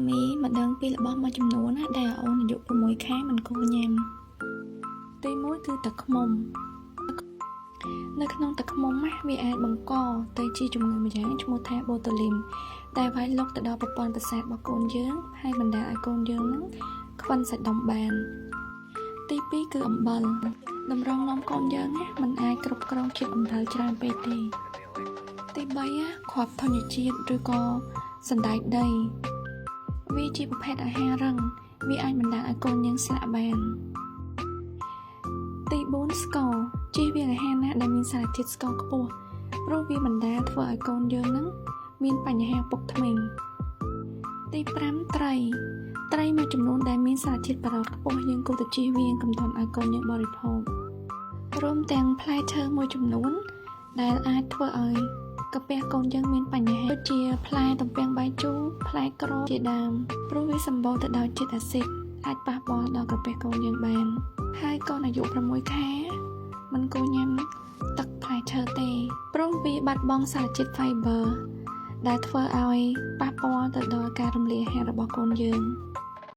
មីម្ដងពីរបស់មួយចំនួនណាដែលអូនអាយុ6ខែមិនគួរញ៉ាំទី1គឺទឹកឃ្មុំនៅក្នុងទឹកឃ្មុំវាអាចបង្កទៅជាជំងឺម្យ៉ាងឈ្មោះថាបូតូលីមដែលវាយលុកទៅដល់ប្រព័ន្ធប្រសាទរបស់កូនយើងហើយបណ្ដាលឲ្យកូនយើងនឹងខ្វិនសាច់ដុំបានទី2គឺអំបិលតម្រងនាំកូនយើងមិនអាចគ្រប់គ្រងជាតិអំបិលច្រើនពេកទេទី3គ្រាប់ធញ្ញជាតិឬក៏សណ្តែកដីវាជាប្រភេទអាហាររឹងវាអាចបណ្ដាលឲ្យកូនយើងស្លាក់បានទី4ស្ករជៀសវាងអាហារណាដែលមានសារធាតុស្ករខ្ពស់ព្រោះវាបណ្ដាលធ្វើឲ្យកូនយើងនឹងមានបញ្ហាពុកធ្មេញទី5ត្រីមួយចំនួនដែលមានសារធាតុប៉ារ៉ុតខ្ពស់យើងគួរតែជៀសវាងកុំឲ្យកូនយើងបរិភោគរួមទាំងផ្លែឈើមួយចំនួនដែលអាចធ្វើឲ្យកាពះកូនយើងមានបញ្ហាដូចជាផ្លែទំពាំងបាយជូរផ្លែក្រូចជាដើមព្រោះវាសម្បូរទៅដោយជាតិអាស៊ីតអាចប៉ះពាល់ដល់កាពះកូនយើងបានហើយកូនអាយុ6ខែមិនគួរញ៉ាំទឹកផ្លែឈើទេព្រោះវាបាត់បង់សារជាតិ fiber ដែលធ្វើឲ្យប៉ះពាល់ទៅដល់ការរំលាយអាហាររបស់កូនយើង